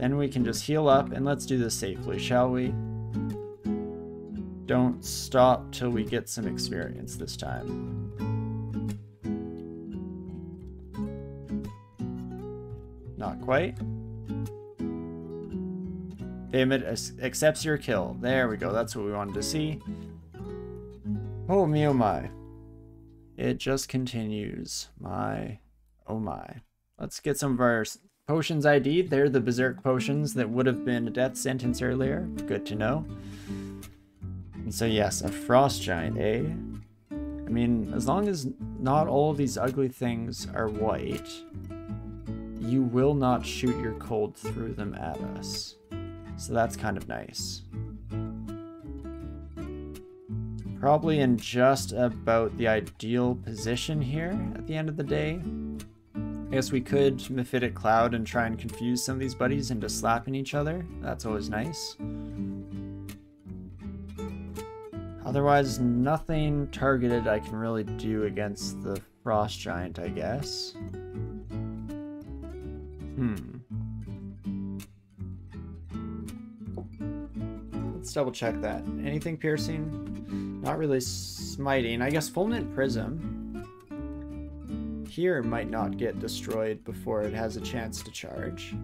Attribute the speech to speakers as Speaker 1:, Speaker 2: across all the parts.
Speaker 1: Then we can just heal up, and let's do this safely, shall we? Don't stop till we get some experience this time. Not quite. Payment accepts your kill. There we go. That's what we wanted to see. Oh me, oh my. It just continues. My, oh my. Let's get some of our potions ID'd. They're the berserk potions that would have been a death sentence earlier. Good to know. And so yes, a frost giant, eh? I mean, as long as not all of these ugly things are white, you will not shoot your cold through them at us. So that's kind of nice. Probably in just about the ideal position here at the end of the day. I guess we could Mephitic Cloud and try and confuse some of these buddies into slapping each other. That's always nice. Otherwise, nothing targeted I can really do against the Frost Giant, I guess. Let's double check that. Anything piercing? Not really smiting. I guess Fulminant Prism here might not get destroyed before it has a chance to charge.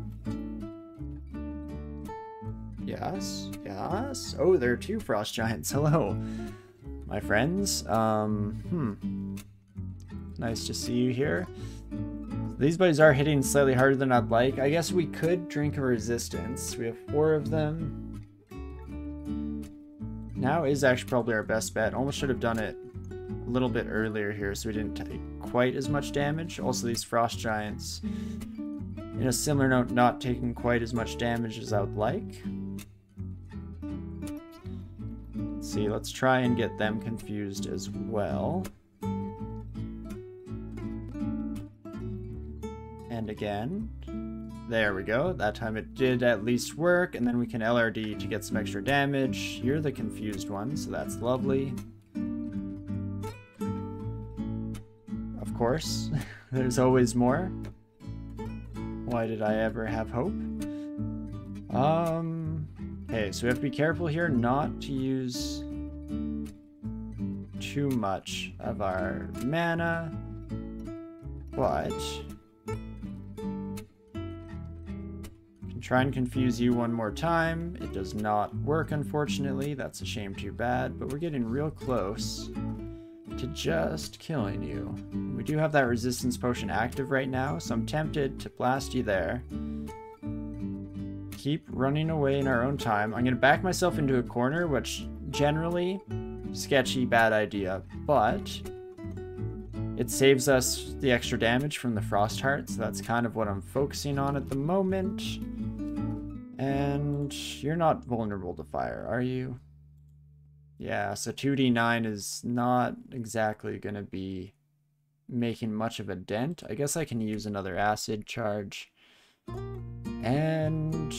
Speaker 1: Yes, yes. Oh, there are two Frost Giants. Hello, my friends. Nice to see you here. These buddies are hitting slightly harder than I'd like. I guess we could drink a resistance. We have 4 of them. Now is actually probably our best bet. Almost should have done it a little bit earlier here so we didn't take quite as much damage. Also, these Frost Giants, in a similar note, not taking quite as much damage as I would like. Let's see, let's try and get them confused as well. And again. There we go. That time it did at least work, and then we can LRD to get some extra damage. You're the confused one, so that's lovely. Of course, there's always more. Why did I ever have hope? Okay, so we have to be careful here not to use too much of our mana, but try and confuse you one more time. It does not work, unfortunately. That's a shame, too bad, but we're getting real close to just killing you. We do have that resistance potion active right now, so I'm tempted to blast you there. Keep running away in our own time. I'm going to back myself into a corner, which generally, sketchy, bad idea, but it saves us the extra damage from the Frost Heart, so that's kind of what I'm focusing on at the moment. And you're not vulnerable to fire, are you? Yeah, so 2d9 is not exactly going to be making much of a dent. I guess I can use another acid charge. And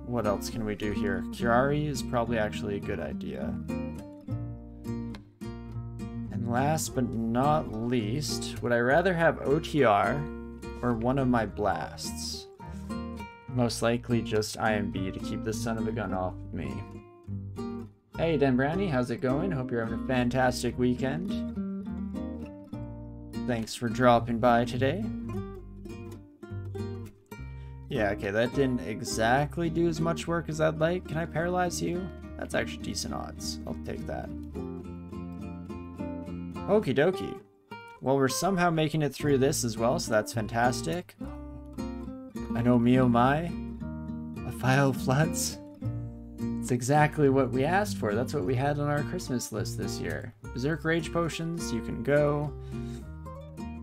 Speaker 1: what else can we do here? Curari is probably actually a good idea. And last but not least, would I rather have OTR or one of my blasts? Most likely just IMB to keep this son of a gun off of me. Hey Den Brownie, how's it going? Hope you're having a fantastic weekend. Thanks for dropping by today. Yeah, okay, that didn't exactly do as much work as I'd like. Can I paralyze you? That's actually decent odds. I'll take that. Okie dokie. Well, we're somehow making it through this as well, so that's fantastic. I know me, oh my. A file of floods. It's exactly what we asked for. That's what we had on our Christmas list this year. Berserk Rage Potions, you can go.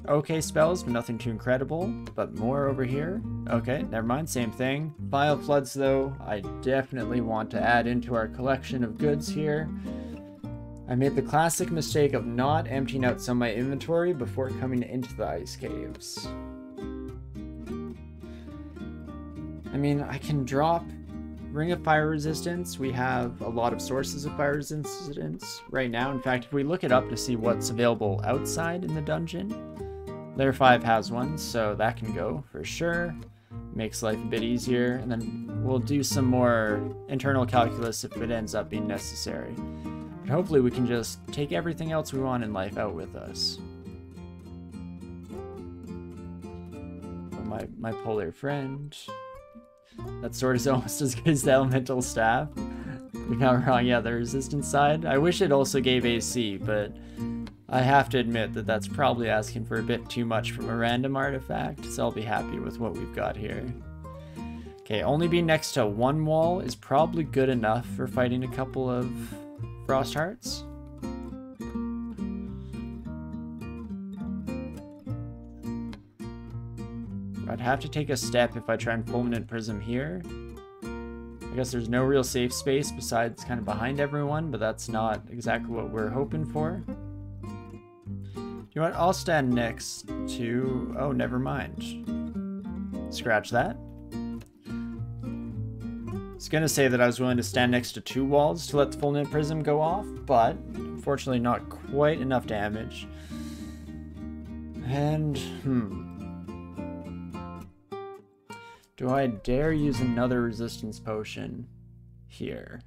Speaker 1: Okay spells, but nothing too incredible. But more over here. Okay, never mind, same thing. File of Floods, though, I definitely want to add into our collection of goods here. I made the classic mistake of not emptying out some of my inventory before coming into the ice caves. I mean, I can drop Ring of Fire Resistance. We have a lot of sources of fire resistance right now. In fact, if we look it up to see what's available outside in the dungeon, Layer 5 has one, so that can go for sure. makes life a bit easier, and then we'll do some more internal calculus if it ends up being necessary. But hopefully we can just take everything else we want in life out with us. My polar friend. That sword is almost as good as the elemental staff. You're not wrong, yeah, the resistance side. I wish it also gave AC, but I have to admit that that's probably asking for a bit too much from a random artifact, so I'll be happy with what we've got here. Okay, only being next to one wall is probably good enough for fighting a couple of Frost Hearts. I'd have to take a step if I try and Fulminant Prism here. I guess there's no real safe space besides kind of behind everyone, but that's not exactly what we're hoping for. You know what? I'll stand next to... Oh, never mind. Scratch that. I was going to say that I was willing to stand next to 2 walls to let the Fulminant Prism go off, but unfortunately not quite enough damage. And, do I dare use another resistance potion here?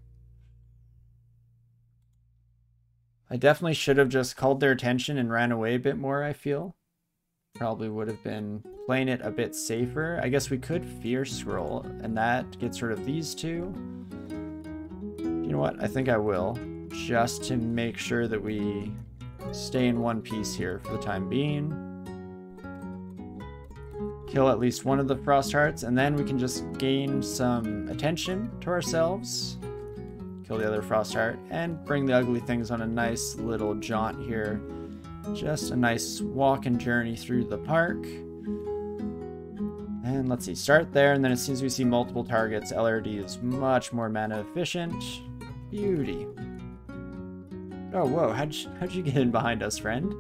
Speaker 1: I definitely should have just called their attention and ran away a bit more, I feel. Probably would have been playing it a bit safer. I guess we could Fear Scroll, and that gets rid of these 2. You know what? I think I will. Just to make sure that we stay in one piece here for the time being. Kill at least one of the Frost Hearts, and then we can just gain some attention to ourselves. Kill the other Frost Heart, and bring the ugly things on a nice little jaunt here. Just a nice walk and journey through the park. And let's see, start there, and then as soon as we see multiple targets, LRD is much more mana efficient. Beauty. Oh, whoa, how'd you get in behind us, friend?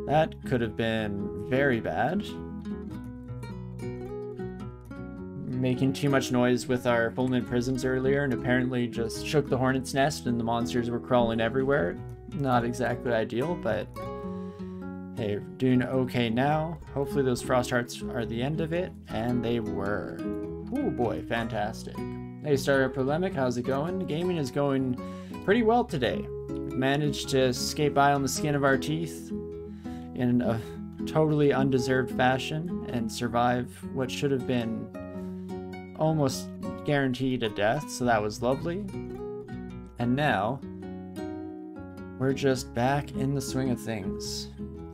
Speaker 1: That could have been very bad. Making too much noise with our Fulminant Prisms earlier and apparently just shook the hornet's nest and the monsters were crawling everywhere. Not exactly ideal, but hey, doing okay now. Hopefully those Frost Hearts are the end of it, and they were. Oh boy, fantastic. Hey, Startup Polemic, how's it going? Gaming is going pretty well today. We've managed to skate by on the skin of our teeth in a totally undeserved fashion and survive what should have been almost guaranteed a death, so that was lovely. And now we're just back in the swing of things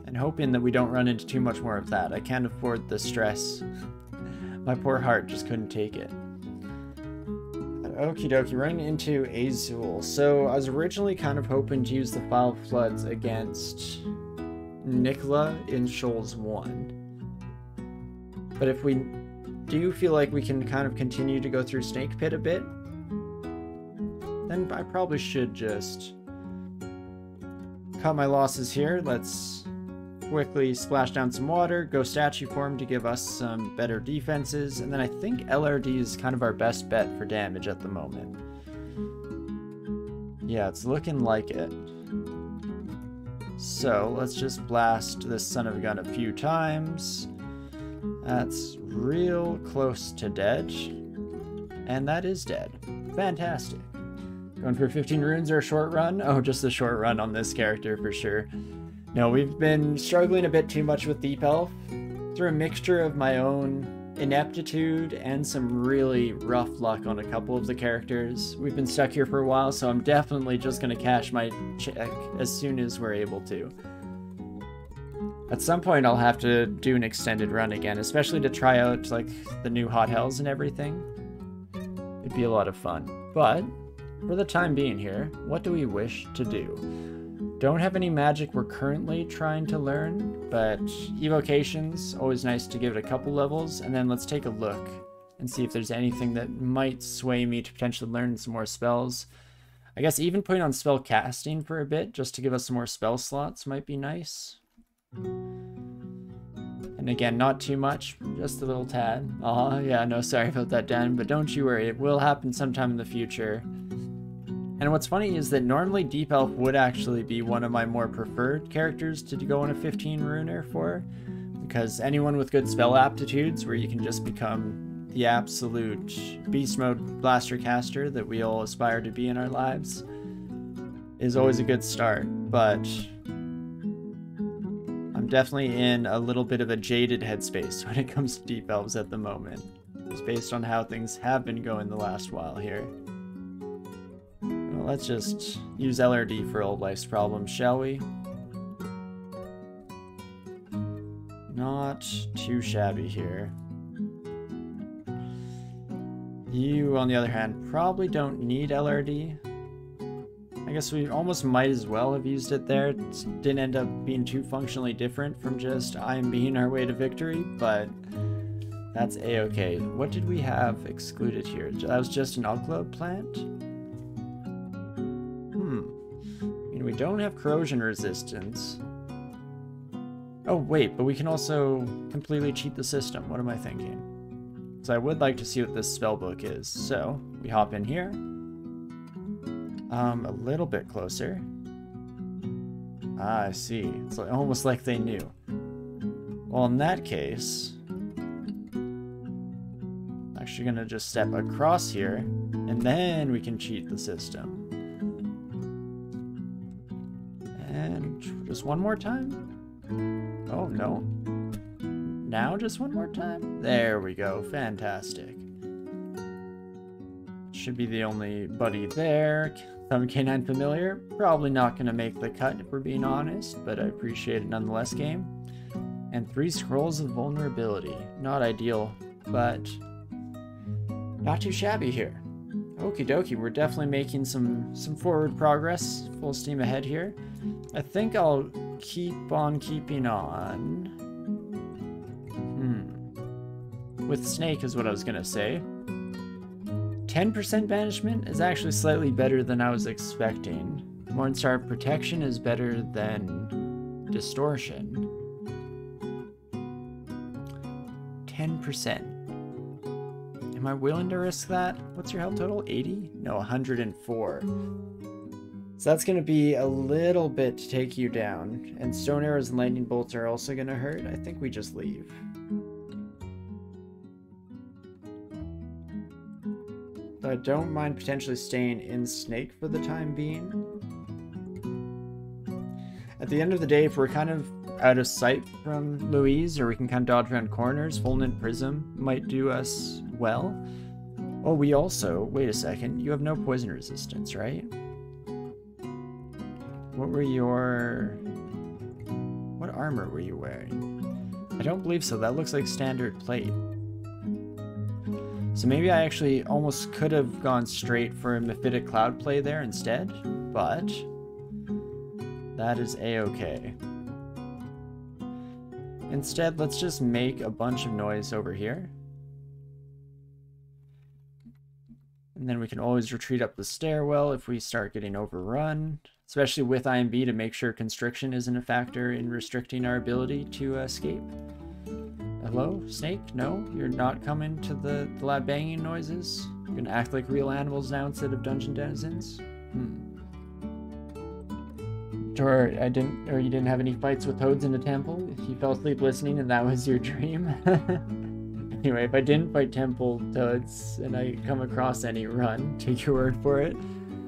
Speaker 1: and hoping that we don't run into too much more of that. I can't afford the stress. My poor heart just couldn't take it. Okie dokie, running into Azul. So I was originally kind of hoping to use the Foul Floods against Nicola in Shoals 1. But if we do feel like we can kind of continue to go through Snake Pit a bit, then I probably should just cut my losses here. Let's quickly splash down some water, go statue form to give us some better defenses, and then I think LRD is kind of our best bet for damage at the moment. Yeah, it's looking like it. So let's just blast this son of a gun a few times. That's real close to dead. And that is dead. Fantastic. Going for 15 runes or a short run? Oh, just a short run on this character for sure. No, we've been struggling a bit too much with Deep Elf. Through a mixture of my own ineptitude and some really rough luck on a couple of the characters. We've been stuck here for a while, so I'm definitely just going to cash my check as soon as we're able to. At some point I'll have to do an extended run again, especially to try out like the new Hot Hells and everything. It'd be a lot of fun. But for the time being here, what do we wish to do? Don't have any magic we're currently trying to learn, but evocations, always nice to give it a couple levels, and then let's take a look and see if there's anything that might sway me to potentially learn some more spells. I guess even putting on spell casting for a bit, just to give us some more spell slots, might be nice. And again, not too much, just a little tad. Aw, yeah, no, sorry about that, Dan, but don't you worry, it will happen sometime in the future. And what's funny is that normally Deep Elf would actually be one of my more preferred characters to go on a 15 runer for, because anyone with good spell aptitudes, where you can just become the absolute beast mode blaster caster that we all aspire to be in our lives, is always a good start. But I'm definitely in a little bit of a jaded headspace when it comes to Deep Elves at the moment, just based on how things have been going the last while here. Well, let's just use LRD for old life's problems, shall we? Not too shabby here. You, on the other hand, probably don't need LRD. I guess we almost might as well have used it there. It didn't end up being too functionally different from just IMBing our way to victory, but that's a-okay. What did we have excluded here? That was just an Ugla plant? I mean, we don't have corrosion resistance. Oh wait, but we can also completely cheat the system. What am I thinking? So I would like to see what this spellbook is. So we hop in here. A little bit closer. Ah, I see. It's like, almost like they knew. Well, in that case, I'm actually gonna just step across here, and then we can cheat the system. And just one more time. Oh, no. Now just one more time? There we go. Fantastic. Should be the only buddy there. Some K9 familiar. Probably not going to make the cut if we're being honest, but I appreciate it nonetheless, game. And 3 scrolls of vulnerability. Not ideal, but not too shabby here. Okie dokie, we're definitely making some forward progress. Full steam ahead here. I think I'll keep on keeping on. With Snake is what I was gonna say. 10% banishment is actually slightly better than I was expecting. Mornstar protection is better than distortion. 10%. Am I willing to risk that? What's your health total? 80? No, 104. So that's going to be a little bit to take you down. And stone arrows and lightning bolts are also going to hurt. I think we just leave. Though I don't mind potentially staying in Snake for the time being. At the end of the day, if we're kind of out of sight from Louise, or we can kind of dodge around corners, Fulminant Prism might do us well. Oh, we also... Wait a second. You have no poison resistance, right? What were your... What armor were you wearing? I don't believe so. That looks like standard plate. So maybe I actually almost could have gone straight for a Mephitic Cloud play there instead, but that is a-okay. Instead, let's just make a bunch of noise over here. And then we can always retreat up the stairwell if we start getting overrun, especially with IMB to make sure constriction isn't a factor in restricting our ability to escape. Hello, Snake? No? You're not coming to the loud banging noises? You're gonna act like real animals now instead of dungeon denizens? Or you didn't have any fights with toads in the temple? If you fell asleep listening and that was your dream? Anyway, if I didn't fight temple toads and I come across any, run. Take your word for it.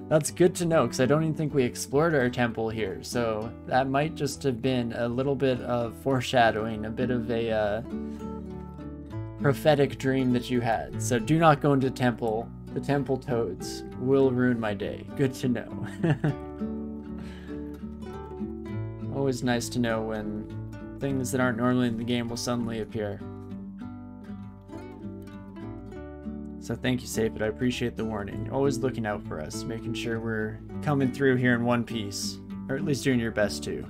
Speaker 1: That's good to know, because I don't even think we explored our temple here, so that might just have been a little bit of foreshadowing, a bit of a prophetic dream that you had. So do not go into temple. The temple toads will ruin my day. Good to know. Always nice to know when things that aren't normally in the game will suddenly appear. So thank you, Safed. I appreciate the warning. Always looking out for us, making sure we're coming through here in one piece. Or at least doing your best to. Do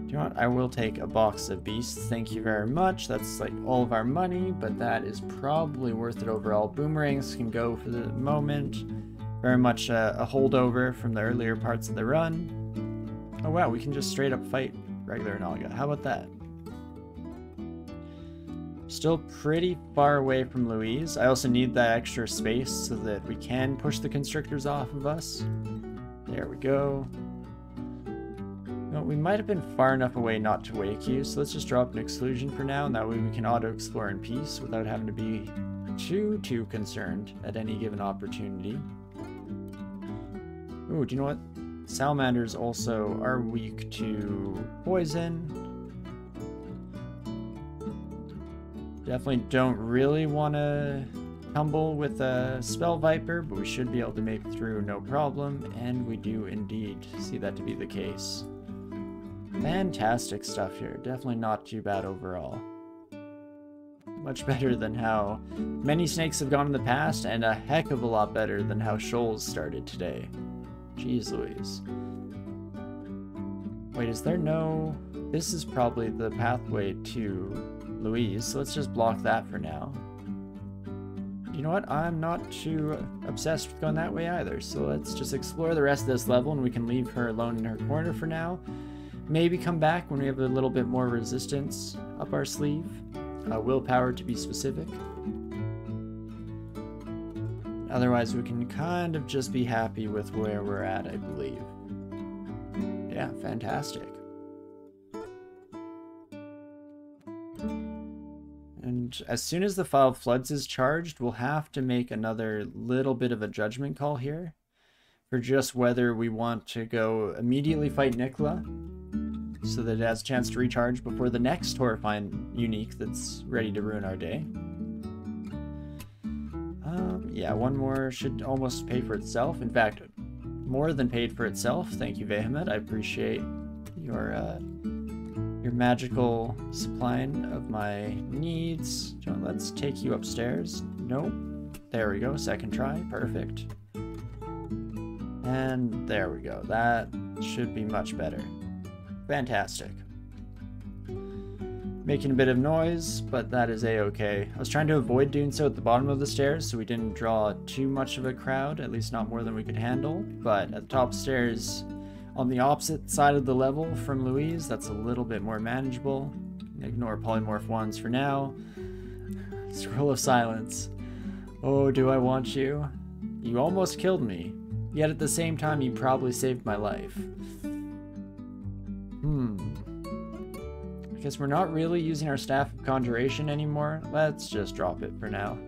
Speaker 1: you know what? I will take a box of beasts. Thank you very much. That's like all of our money, but that is probably worth it overall. Boomerangs can go for the moment. Very much a holdover from the earlier parts of the run. Oh wow, we can just straight up fight regular Naga. How about that? Still pretty far away from Louise. I also need that extra space so that we can push the constrictors off of us. There we go. No, we might have been far enough away not to wake you, so let's just drop an exclusion for now, and that way we can auto-explore in peace without having to be too concerned at any given opportunity. Ooh, do you know what? Salamanders also are weak to poison. Definitely don't really want to tumble with a Spell Viper, but we should be able to make it through no problem, and we do indeed see that to be the case. Fantastic stuff here. Definitely not too bad overall. Much better than how many snakes have gone in the past, and a heck of a lot better than how Shoals started today. Jeez Louise. Wait, is there no... This is probably the pathway to Louise, so let's just block that for now. You know what? I'm not too obsessed with going that way either, so let's just explore the rest of this level, and we can leave her alone in her corner for now. Maybe come back when we have a little bit more resistance up our sleeve. Willpower to be specific. Otherwise, we can kind of just be happy with where we're at, I believe. Yeah, fantastic. And as soon as the File of Floods is charged, we'll have to make another little bit of a judgment call here for just whether we want to go immediately fight Nicola so that it has a chance to recharge before the next horrifying unique that's ready to ruin our day. Yeah, one more should almost pay for itself. In fact, more than paid for itself. Thank you, Vehement. I appreciate your magical supplying of my needs. Let's take you upstairs. Nope. There we go. Second try. Perfect. And there we go. That should be much better. Fantastic. Making a bit of noise, but that is a-okay. I was trying to avoid doing so at the bottom of the stairs so we didn't draw too much of a crowd, at least not more than we could handle. But at the top stairs, on the opposite side of the level from Louise, that's a little bit more manageable. Ignore polymorph wands for now. Scroll of silence. Oh, do I want you? You almost killed me, yet at the same time you probably saved my life. I guess we're not really using our Staff of Conjuration anymore. Let's just drop it for now.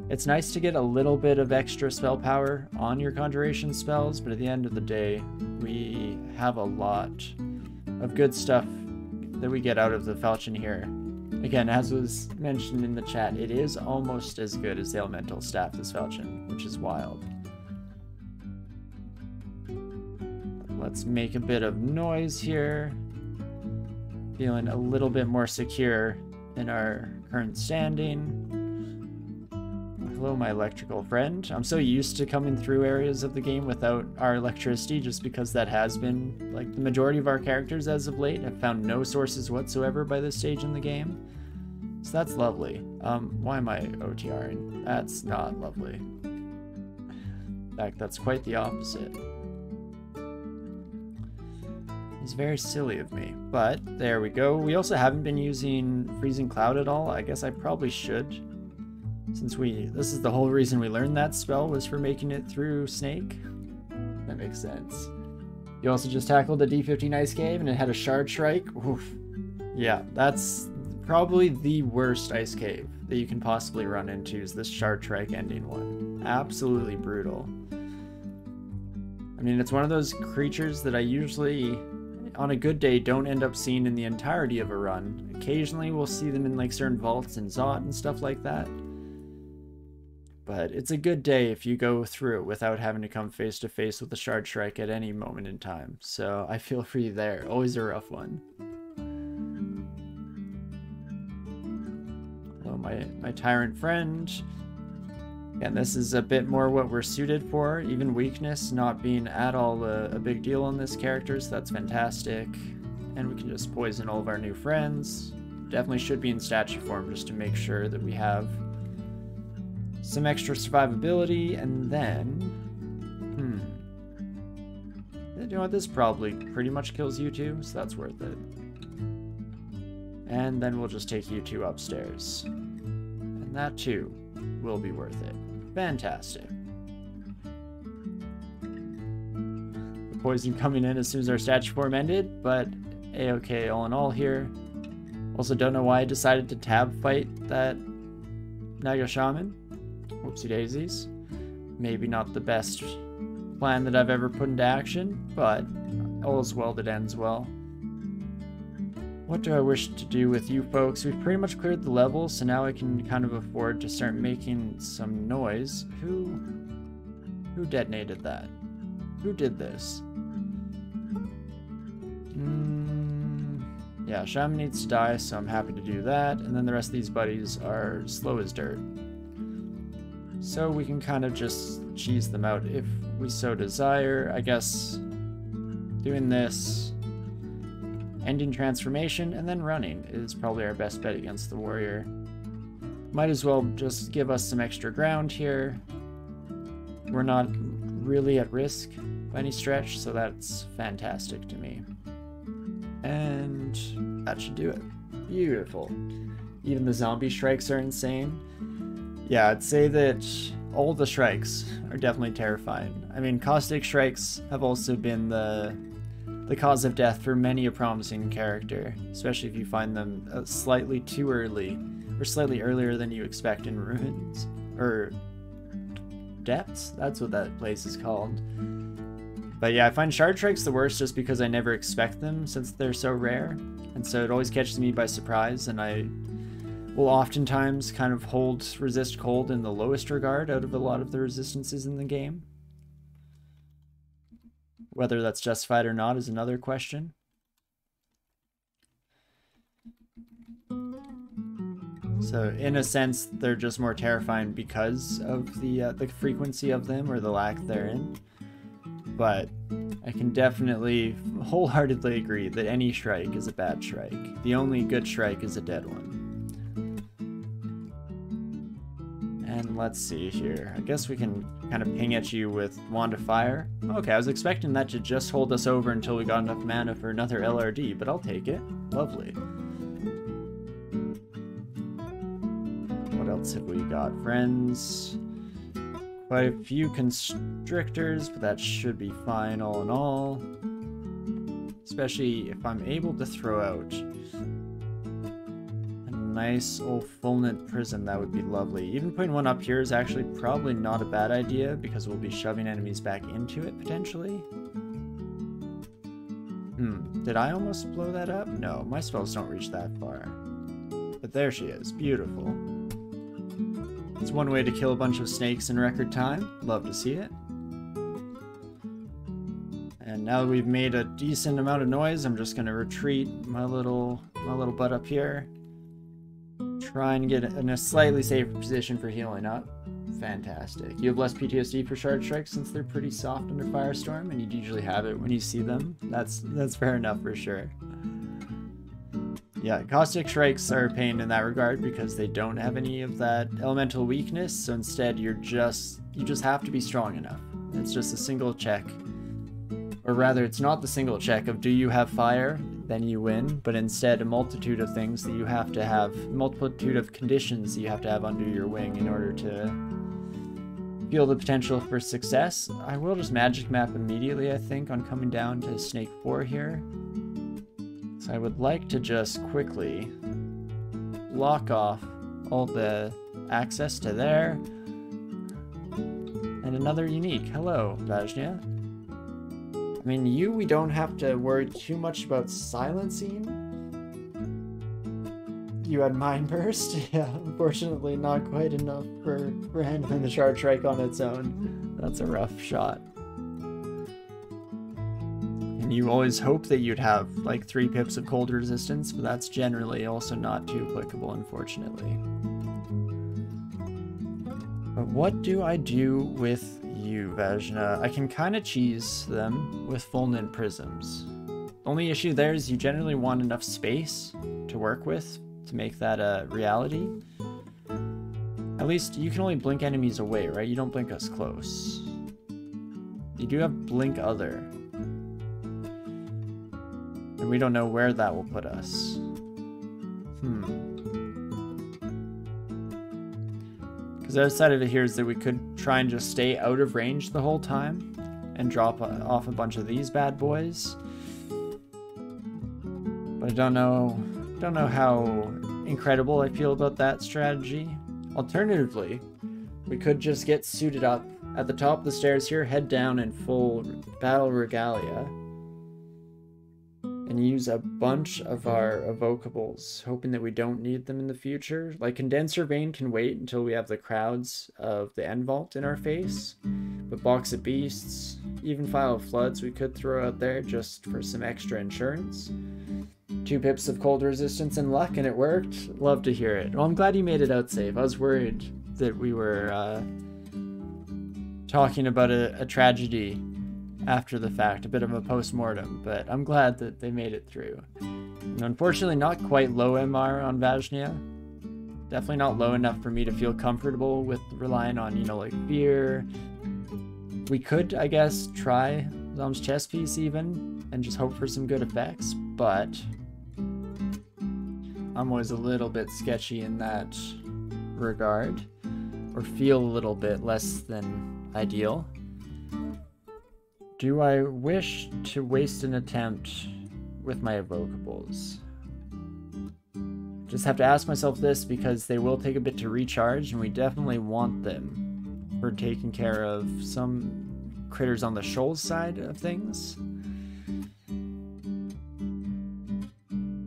Speaker 1: It's nice to get a little bit of extra spell power on your Conjuration spells, but at the end of the day, we have a lot of good stuff that we get out of the Falchion here. Again, as was mentioned in the chat, it is almost as good as the Elemental Staff this Falchion, which is wild. Let's make a bit of noise here. Feeling a little bit more secure in our current standing. Hello, my electrical friend. I'm so used to coming through areas of the game without our electricity just because that has been like the majority of our characters as of late. I've found no sources whatsoever by this stage in the game. So that's lovely. Why am I OTRing? That's not lovely. In fact, that's quite the opposite. It's very silly of me, but there we go. We also haven't been using Freezing Cloud at all. I guess I probably should, since this is the whole reason we learned that spell, was for making it through Snake. That makes sense. You also just tackled the D15 Ice Cave and it had a Shard Strike. Oof. Yeah, that's probably the worst Ice Cave that you can possibly run into, is this Shard Strike ending one. Absolutely brutal. I mean, it's one of those creatures that I usually, on a good day, don't end up seeing in the entirety of a run. Occasionally we'll see them in like certain vaults and Zot and stuff like that. But it's a good day if you go through it without having to come face to face with the Shard Strike at any moment in time. So I feel for you there. Always a rough one. Hello, my tyrant friend. Again, this is a bit more what we're suited for, even weakness not being at all a big deal on this character, so that's fantastic. And we can just poison all of our new friends. Definitely should be in statue form just to make sure that we have some extra survivability, and then... You know what, this probably pretty much kills you two, so that's worth it. And then we'll just take you two upstairs. And that too will be worth it. Fantastic. The poison coming in as soon as our statue form ended, but a-okay all in all here. Also don't know why I decided to tab fight that Naga Shaman. Whoopsie daisies. Maybe not the best plan that I've ever put into action, but all is well that ends well. What do I wish to do with you folks? We've pretty much cleared the level, so now I can kind of afford to start making some noise. Who detonated that? Who did this? Yeah, Shaman needs to die, so I'm happy to do that. And then the rest of these buddies are slow as dirt. So we can kind of just cheese them out if we so desire. I guess doing this, ending transformation, and then running is probably our best bet against the warrior. Might as well just give us some extra ground here. We're not really at risk by any stretch, so that's fantastic to me. And that should do it. Beautiful. Even the zombie strikes are insane. Yeah, I'd say that all the strikes are definitely terrifying. I mean, caustic strikes have also been the cause of death for many a promising character, especially if you find them slightly too early, or slightly earlier than you expect in ruins, or depths? That's what that place is called. But yeah, I find shard strikes the worst just because I never expect them since they're so rare, and so it always catches me by surprise, and I will oftentimes kind of hold resist cold in the lowest regard out of a lot of the resistances in the game. Whether that's justified or not is another question. So in a sense, they're just more terrifying because of the frequency of them or the lack therein. But I can definitely wholeheartedly agree that any strike is a bad strike. The only good strike is a dead one. And let's see here. I guess we can kind of ping at you with Wand of Fire. Okay, I was expecting that to just hold us over until we got enough mana for another LRD, but I'll take it. Lovely. What else have we got? Friends. Quite a few constrictors, but that should be fine all in all. Especially if I'm able to throw out a nice old fulminant prism, that would be lovely. Even putting one up here is actually probably not a bad idea because we'll be shoving enemies back into it potentially. Did I almost blow that up? No, my spells don't reach that far. But there she is. Beautiful. It's one way to kill a bunch of snakes in record time. Love to see it. And now that we've made a decent amount of noise, I'm just gonna retreat my little butt up here. Try and get in a slightly safer position for healing up. Fantastic. You have less PTSD for shard strikes since they're pretty soft under Firestorm, and you'd usually have it when you see them. That's fair enough for sure. Yeah, caustic strikes are a pain in that regard because they don't have any of that elemental weakness, so instead you just have to be strong enough. It's just a single check. Or rather, it's not the single check of do you have fire, then you win, but instead a multitude of things that you have to have, multitude of conditions that you have to have under your wing in order to feel the potential for success. I will just magic map immediately, I think, on coming down to Snake 4 here. So I would like to just quickly lock off all the access to there. And another unique. Hello, Vajna. I mean, we don't have to worry too much about silencing. You had Mind Burst? Yeah, unfortunately not quite enough for handling the Shard Strike on its own. That's a rough shot. And you always hope that you'd have like 3 pips of cold resistance, but that's generally also not too applicable, unfortunately. But what do I do with you, Vajna? I can kind of cheese them with fulminant prisms. The only issue there is you generally want enough space to work with to make that a reality. At least you can only blink enemies away, right? You don't blink us close. You do have blink other. And we don't know where that will put us. Because the other side of it here is that we could try and just stay out of range the whole time. and drop off a bunch of these bad boys. But I don't know how incredible I feel about that strategy. Alternatively, we could just get suited up at the top of the stairs here, head down in full battle regalia, and use a bunch of our evocables, hoping that we don't need them in the future. Like, Condenser Vein can wait until we have the crowds of the End Vault in our face, but Box of Beasts, even File of Floods we could throw out there just for some extra insurance. 2 pips of cold resistance and luck, and it worked. Love to hear it. Well, I'm glad you made it out safe. I was worried that we were talking about a tragedy after the fact, a bit of a post-mortem, but I'm glad that they made it through. And unfortunately, not quite low MR on Vajnia. Definitely not low enough for me to feel comfortable with relying on, you know, like Fear. We could, I guess, try Zom's chess piece even, and just hope for some good effects, but I'm always a little bit sketchy in that regard, or feel a little bit less than ideal. Do I wish to waste an attempt with my evocables? Just have to ask myself this because they will take a bit to recharge, and we definitely want them for taking care of some critters on the Shoals side of things.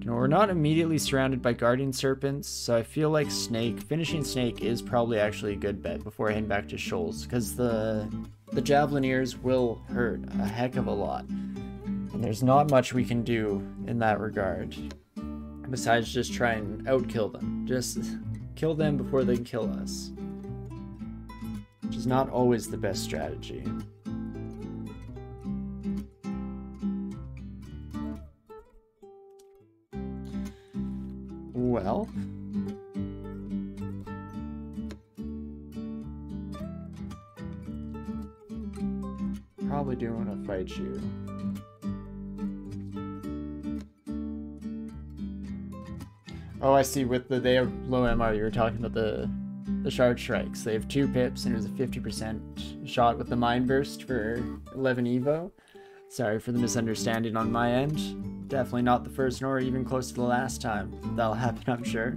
Speaker 1: You know, we're not immediately surrounded by Guardian Serpents, so I feel like finishing Snake is probably actually a good bet before I head back to Shoals, because the Javelineers will hurt a heck of a lot, and there's not much we can do in that regard besides just try and outkill them. Just kill them before they can kill us, which is not always the best strategy. Well, probably do want to fight you. Oh, I see. With they have low MR. You were talking about the Shard Strikes. They have 2 pips, and it was a 50% shot with the Mind Burst for 11 Evo. Sorry for the misunderstanding on my end. Definitely not the first nor even close to the last time that'll happen, I'm sure.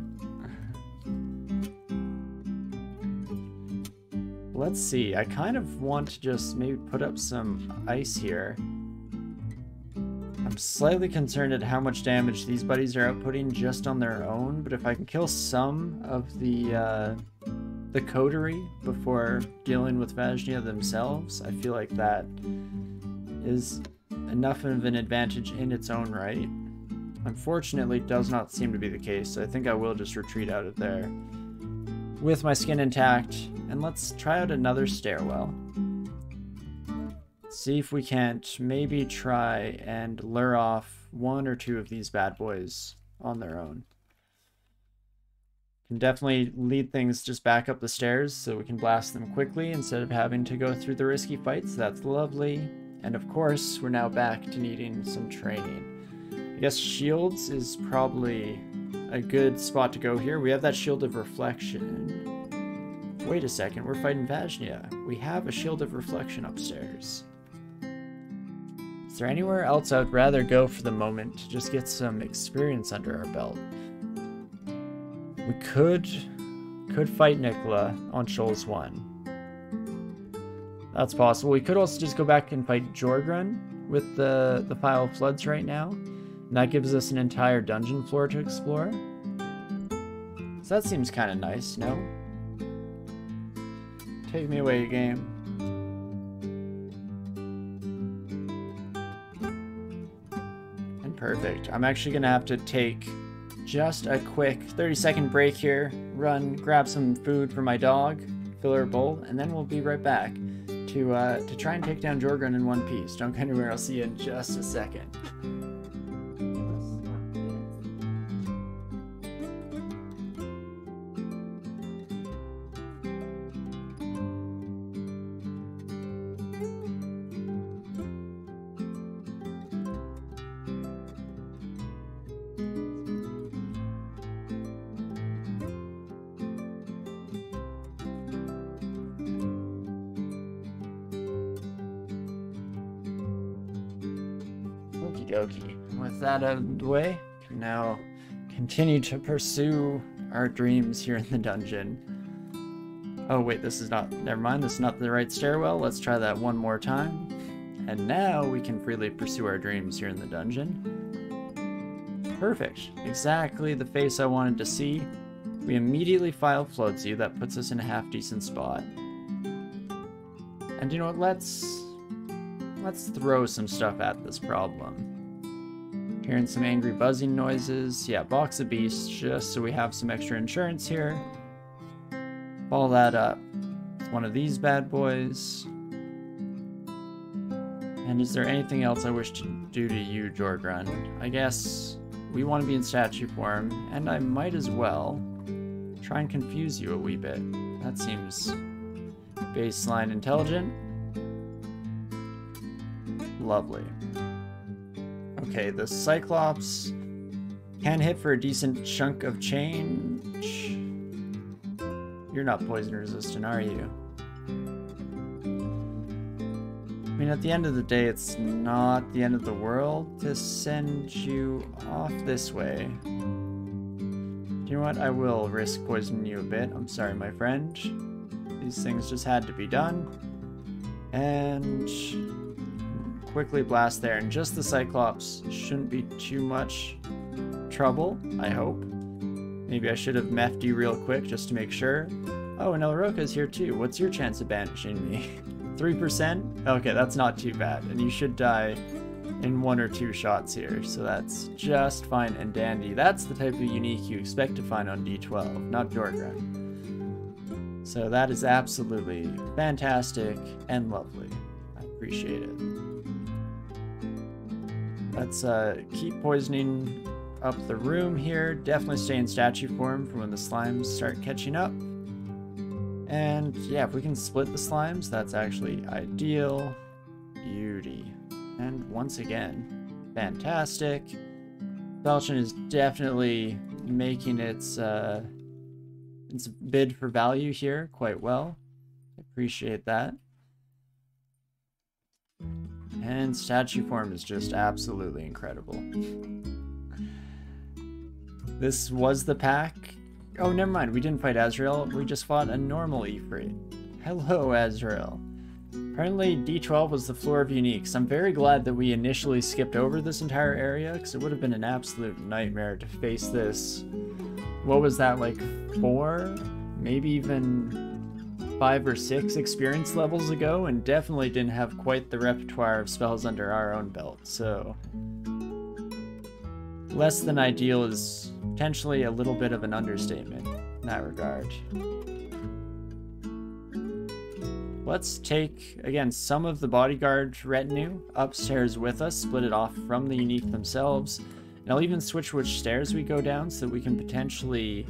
Speaker 1: Let's see. I kind of want to just maybe put up some ice here. I'm slightly concerned at how much damage these buddies are outputting just on their own, but if I can kill some of the coterie before dealing with Vajnia themselves, I feel like that is enough of an advantage in its own right. Unfortunately, does not seem to be the case, so I think I will just retreat out of there with my skin intact, and let's try out another stairwell. See if we can't maybe try and lure off 1 or 2 of these bad boys on their own. Can definitely lead things just back up the stairs so we can blast them quickly instead of having to go through the risky fights. That's lovely. And of course, we're now back to needing some training. I guess shields is probably a good spot to go here. We have that Shield of Reflection. Wait a second, we're fighting Vajnia. We have a Shield of Reflection upstairs. Is there anywhere else I'd rather go for the moment to just get some experience under our belt? We could fight Nicola on Shoals 1. That's possible. We could also just go back and fight Jorgrun with the File of Floods right now. And that gives us an entire dungeon floor to explore. So that seems kind of nice, no? Take me away, game. And perfect. I'm actually going to have to take just a quick 30-second break here. Run, grab some food for my dog, fill her bowl, and then we'll be right back to try and take down Jorgrun in one piece. Don't go anywhere, I'll see you in just a second. Okie dokie. With that out of the way, we can now continue to pursue our dreams here in the dungeon. Oh wait, this is not, never mind, this is not the right stairwell. Let's try that one more time. And now we can freely pursue our dreams here in the dungeon. Perfect. Exactly the face I wanted to see. We immediately file Floatsy. That puts us in a half-decent spot. And you know what, let's throw some stuff at this problem. Hearing some angry buzzing noises. Yeah, Box of Beasts, just so we have some extra insurance here. Follow that up with one of these bad boys. And is there anything else I wish to do to you, Jorgrun? I guess we want to be in statue form, and I might as well try and confuse you a wee bit. That seems baseline intelligent. Lovely. Okay, the Cyclops can hit for a decent chunk of change. You're not poison resistant, are you? I mean, at the end of the day, it's not the end of the world to send you off this way. You know what? I will risk poisoning you a bit. I'm sorry, my friend. These things just had to be done. And quickly blast there. And just the Cyclops shouldn't be too much trouble, I hope. Maybe I should have meffed you real quick just to make sure. Oh, and Elroka's here too. What's your chance of banishing me? 3%? Okay, that's not too bad. And you should die in 1 or 2 shots here. So that's just fine and dandy. That's the type of unique you expect to find on D12, not Jorgrun. So that is absolutely fantastic and lovely. I appreciate it. Let's keep poisoning up the room here. Definitely stay in statue form for when the slimes start catching up. And yeah, if we can split the slimes, that's actually ideal. Beauty. And once again, fantastic. Belchin is definitely making its bid for value here quite well. Appreciate that. And statue form is just absolutely incredible. This was the pack. Oh, never mind. We didn't fight Azrael. We just fought a normal Ifrit. Hello, Azrael. Apparently, D12 was the floor of uniques. I'm very glad that we initially skipped over this entire area, because it would have been an absolute nightmare to face this. What was that, like 4? Maybe even 5 or 6 experience levels ago, and definitely didn't have quite the repertoire of spells under our own belt, so less than ideal is potentially a little bit of an understatement in that regard. Let's take, again, some of the bodyguard retinue upstairs with us, split it off from the unique themselves, and I'll even switch which stairs we go down so that we can potentially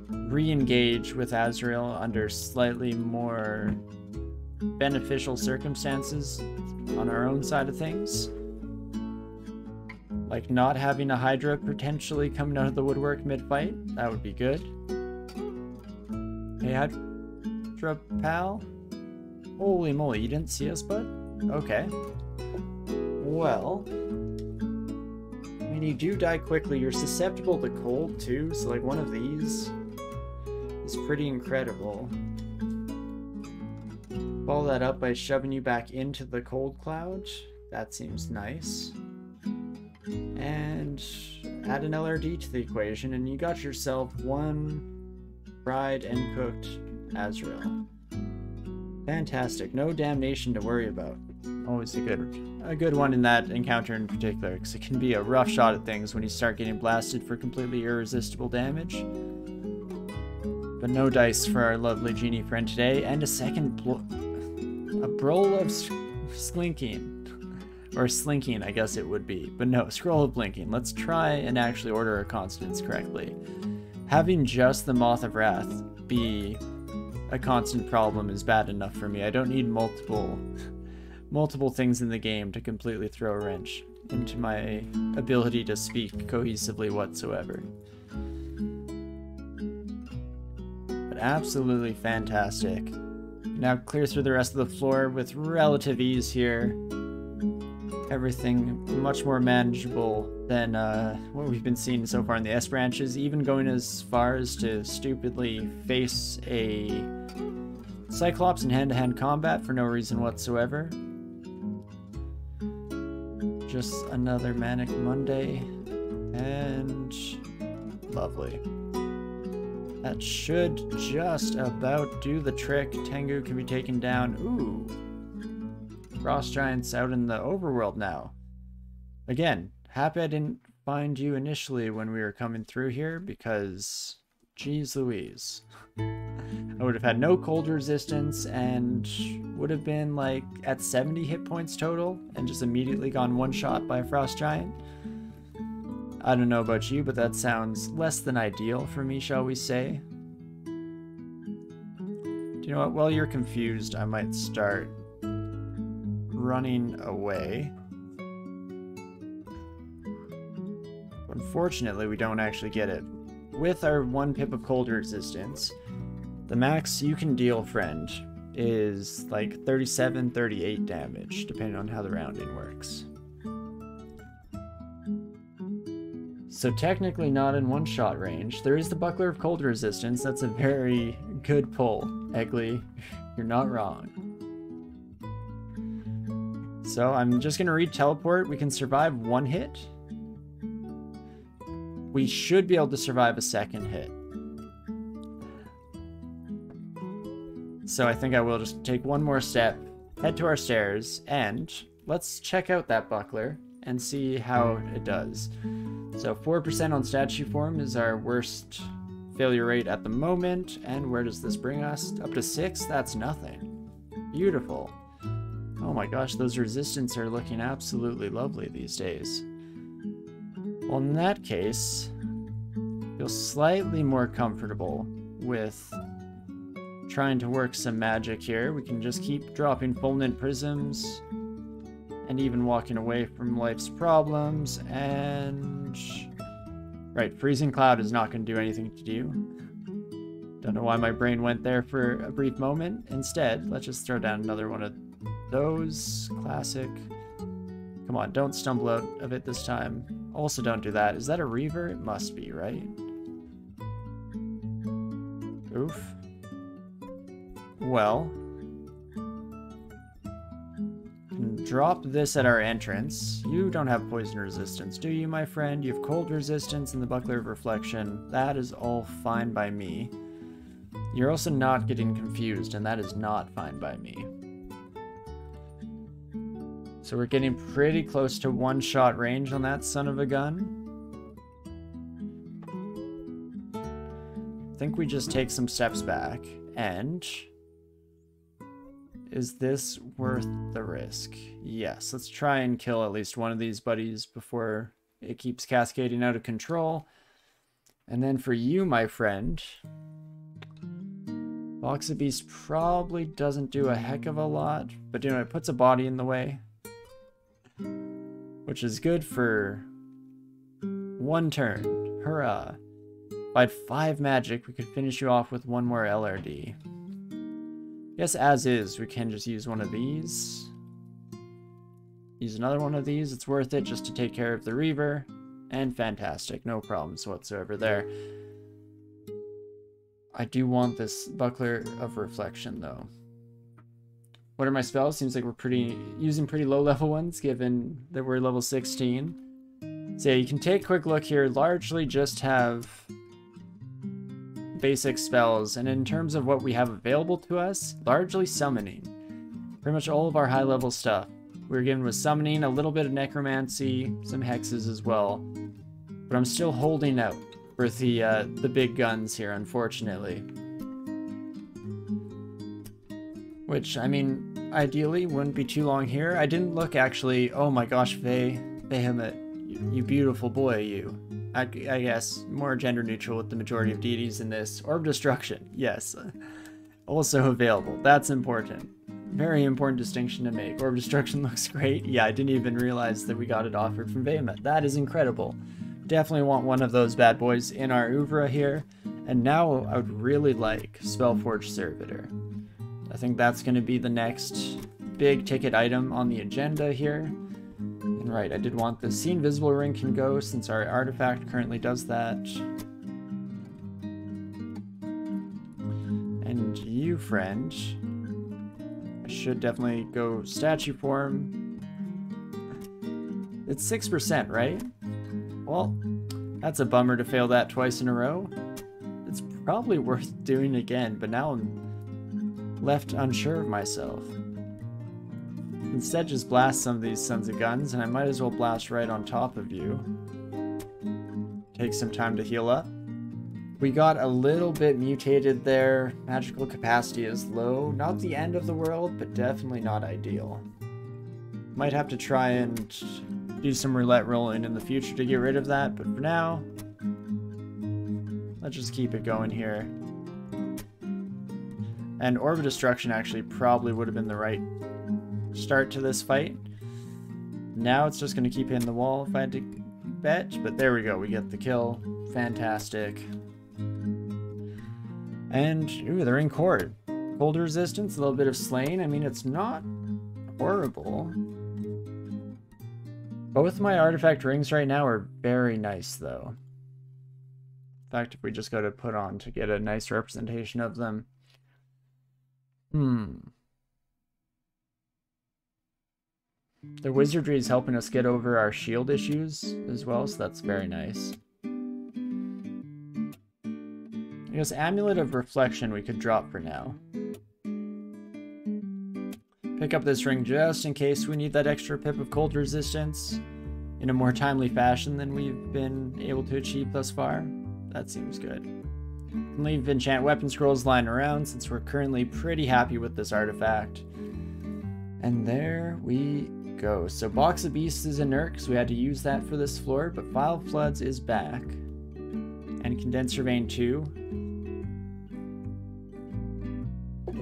Speaker 1: re-engage with Azrael under slightly more beneficial circumstances on our own side of things. Like not having a Hydra potentially coming out of the woodwork mid-fight. That would be good. Hey, Hydra pal? Holy moly, you didn't see us, bud? Okay. Well, I mean, you do die quickly. You're susceptible to cold, too, so like one of these is pretty incredible. Follow that up by shoving you back into the cold cloud. That seems nice. And add an LRD to the equation, and you got yourself one fried and cooked Azrael. Fantastic. No damnation to worry about. Always a good one in that encounter in particular, because it can be a rough shot at things when you start getting blasted for completely irresistible damage. But no dice for our lovely genie friend today, and a second a Broll of Slinking. Or Slinking, I guess it would be. But no, Scroll of Blinking. Let's try and actually order our constants correctly. Having just the Moth of Wrath be a constant problem is bad enough for me. I don't need multiple things in the game to completely throw a wrench into my ability to speak cohesively whatsoever. But absolutely fantastic. Now clear through the rest of the floor with relative ease here. everything much more manageable than what we've been seeing so far in the S branches, even going as far as to stupidly face a Cyclops in hand-to-hand combat for no reason whatsoever. Just another Manic Monday, and lovely. That should just about do the trick. Tengu can be taken down. Ooh. Frost Giants out in the overworld now. Again, happy I didn't find you initially when we were coming through here, because geez Louise. I would have had no cold resistance and would have been like at 70 hit points total and just immediately gone one shot by a Frost Giant. I don't know about you, but that sounds less than ideal for me, shall we say. Do you know what? While you're confused, I might start running away. Unfortunately, we don't actually get it. With our 1 pip of cold resistance, the max you can deal, friend, is like 37, 38 damage, depending on how the rounding works. So technically not in one-shot range. There is the Buckler of Cold Resistance. That's a very good pull, Eggly. You're not wrong. So I'm just going to read Teleport. We can survive 1 hit. We should be able to survive a 2nd hit. So I think I will just take 1 more step, head to our stairs, and let's check out that Buckler and see how it does. So 4% on statue form is our worst failure rate at the moment. And where does this bring us? Up to 6? That's nothing. Beautiful. Oh my gosh, those resistance are looking absolutely lovely these days. Well, in that case, feel slightly more comfortable with trying to work some magic here. We can just keep dropping Fulminant Prisms and even walking away from life's problems, and right, Freezing Cloud is not going to do anything to you. Don't know why my brain went there for a brief moment. Instead, let's just throw down another one of those. Classic. Come on, don't stumble out of it this time. Also, don't do that. Is that a Reaver? It must be, right? Oof. Well, drop this at our entrance. You don't have poison resistance, do you, my friend? You have cold resistance and the Buckler of Reflection. That is all fine by me. You're also not getting confused, and that is not fine by me. So we're getting pretty close to 1-shot range on that son of a gun. I think we just take some steps back, and is this worth the risk? Yes, let's try and kill at least one of these buddies before it keeps cascading out of control. And then for you, my friend, Box of Beast probably doesn't do a heck of a lot, but you know, it puts a body in the way, which is good for 1 turn. Hurrah! If I had 5 magic, we could finish you off with 1 more LRD. Yes, as is, we can just use one of these. Use another one of these. It's worth it just to take care of the Reaver. And fantastic. No problems whatsoever there. I do want this Buckler of Reflection, though. What are my spells? Seems like we're using pretty low-level ones, given that we're level 16. So yeah, you can take a quick look here. Largely just have basic spells, and in terms of what we have available to us, largely summoning. Pretty much all of our high level stuff we're given with summoning, a little bit of necromancy, some hexes as well, but I'm still holding out for the big guns here, unfortunately. Which, I mean, ideally wouldn't be too long here. I didn't look actually. Oh my gosh, Behemoth, you beautiful boy, you. I guess more gender neutral with the majority of deities in this. Orb Destruction, yes. Also available. That's important. Very important distinction to make. Orb Destruction looks great. Yeah, I didn't even realize that we got it offered from Behemoth. That is incredible. Definitely want one of those bad boys in our oeuvre here. And now I would really like Spellforge Servitor. I think that's going to be the next big ticket item on the agenda here. Right, I did want this. See invisible ring can go since our artifact currently does that. And you, friend, I should definitely go statue form. It's 6%, right? Well, that's a bummer to fail that twice in a row. It's probably worth doing again, but now I'm left unsure of myself. Instead, just blast some of these sons of guns, and I might as well blast right on top of you. Take some time to heal up. We got a little bit mutated there. Magical capacity is low. Not the end of the world, but definitely not ideal. Might have to try and do some roulette rolling in the future to get rid of that, but for now, let's just keep it going here. And Orb of Destruction actually probably would have been the right start to this fight. Now it's just going to keep hitting the wall if I had to bet, but there we go, we get the kill. Fantastic. And, ooh, they're in court. Cold resistance, a little bit of slain. I mean, it's not horrible. Both my artifact rings right now are very nice, though. In fact, if we just go to put on to get a nice representation of them. The wizardry is helping us get over our shield issues as well, so that's very nice. I guess Amulet of Reflection we could drop for now. Pick up this ring just in case we need that extra pip of cold resistance in a more timely fashion than we've been able to achieve thus far. That seems good. Can leave enchant weapon scrolls lying around since we're currently pretty happy with this artifact. And there we go. So Box of Beasts is inert because we had to use that for this floor, but Vial Floods is back. And Condenser Vein 2.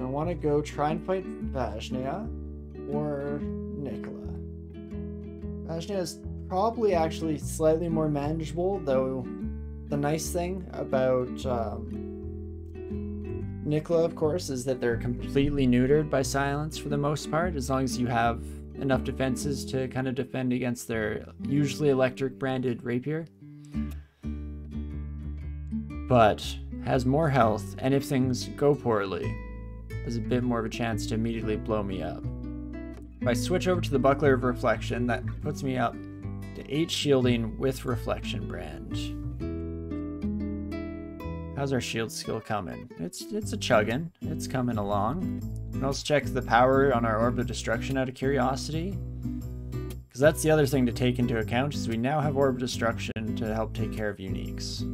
Speaker 1: I want to go try and fight Vajnia or Nicola. Vajnia is probably actually slightly more manageable, though the nice thing about Nicola, of course, is that they're completely neutered by silence for the most part, as long as you have enough defenses to kind of defend against their usually electric branded rapier. But has more health, and if things go poorly, has a bit more of a chance to immediately blow me up. If I switch over to the Buckler of Reflection, that puts me up to 8 shielding with Reflection Brand. How's our shield skill coming? It's a chugging. It's coming along. And let's check the power on our Orb of Destruction out of curiosity. Because that's the other thing to take into account, is we now have Orb of Destruction to help take care of uniques.